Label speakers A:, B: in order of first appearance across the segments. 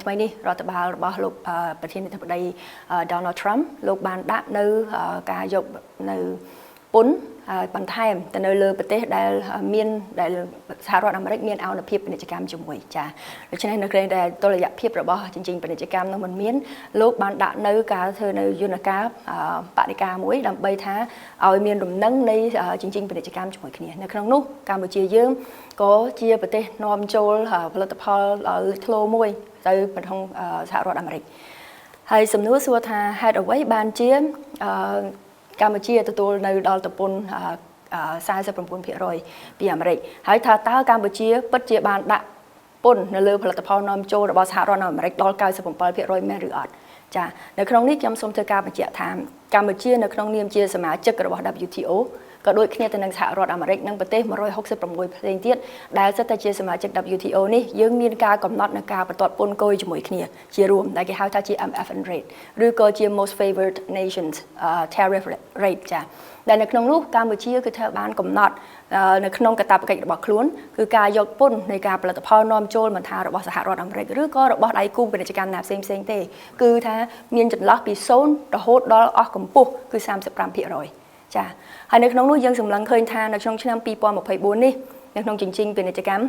A: ថ្មីនេះរដ្ឋបាលរបស់លោកប្រធានាធិបតី Donald Trump លោកបានដាក់នៅការយកនៅពន្ធបន្ថែមទៅនៅលើប្រទេសដែលមានដែលសហរដ្ឋអាមេរិកមានអនុភាពពាណិជ្ជកម្មជាមួយចាដូច្នេះនៅក្រែងដែលតុល្យភាពរបស់ជញ្ជីងពាណិជ្ជកម្មនោះមិនមានលោកបានដាក់នៅការធ្វើនៅយន្តការបដិការមួយដើម្បីថាឲ្យមានដំណឹងនៃជញ្ជីងពាណិជ្ជកម្មជាមួយគ្នានៅក្នុងនោះកម្ពុជាយើងក៏ជាប្រទេសនាំចូលផលិតផលលេចធ្លោមួយទៅប្រទេសសហរដ្ឋអាមេរិកហើយសំណួរសួរថាហេតុអ្វីបានជាកម្ពុជាទទួលនៅដល់តំពន្ធ49% ពីអាមេរិកហើយថាតើកម្ពុជាពិតជាបានដាក់ពន្ធនៅលើផលិតផលនាំចូលរបស់សហរដ្ឋអាមេរិកដល់97% មែនឬអត់ចានៅក្នុងនេះខ្ញុំសូមធ្វើការបញ្ជាក់ថាកម្ពុជានៅក្នុងនាមជាសមាជិករបស់ WTO ក៏ដូចគ្នាទៅនឹងសហរដ្ឋអាមេរិកនិងប្រទេស166ផ្សេងទៀតដែលស្ថិតតែជាសមាជិក WTO នេះយើងមានការកំណត់នៅការបន្ទាត់ពន្ធគយជាមួយគ្នាជារួមដែលគេហៅថាជា MFN rate ឬក៏ជា most favored nations tariff rate ចាដែលនៅក្នុងនោះកម្ពុជាគឺត្រូវបានកំណត់នៅក្នុងកាតព្វកិច្ចរបស់ខ្លួនគឺការយកពន្ធនៃការផលិតផលនាំចូលមិនថារបស់សហរដ្ឋអាមេរិកឬក៏របស់ដៃគូពាណិជ្ជកម្មណាផ្សេងៗទេគឺថាមានចន្លោះពី0រហូតដល់អស់កម្ពស់គឺ35%ចាហើយនៅក្នុងនោះយើងសម្លឹងឃើញថានៅក្នុងឆ្នាំ2024នេះនៅក្នុងជញ្ជីងពាណិជ្ជកម្ម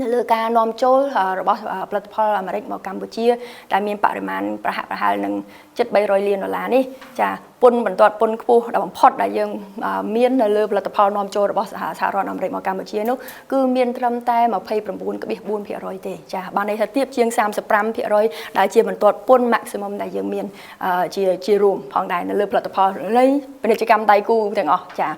A: នៅលើការនាំចូលរបស់ផលិតផលអាមេរិកមកកម្ពុជាដែលមានបរិមាណប្រហែលនឹង$700 លាននេះចាពន្ធបន្ទាត់ពន្ធខ្ពស់ដល់បំផុតដែលយើងមាននៅលើផលិតផលនាំចូលរបស់សហរដ្ឋអាមេរិកមកកម្ពុជានោះគឺមានត្រឹមតែ29.4% ទេចាបានន័យថាទាបជាង35%ដែលជាបន្ទាត់ពន្ធ maximum ដែលយើងមានជារួមផងដែរនៅលើផលិតផលនៃពាណិជ្ជកម្មដៃគូទាំងអស់ចា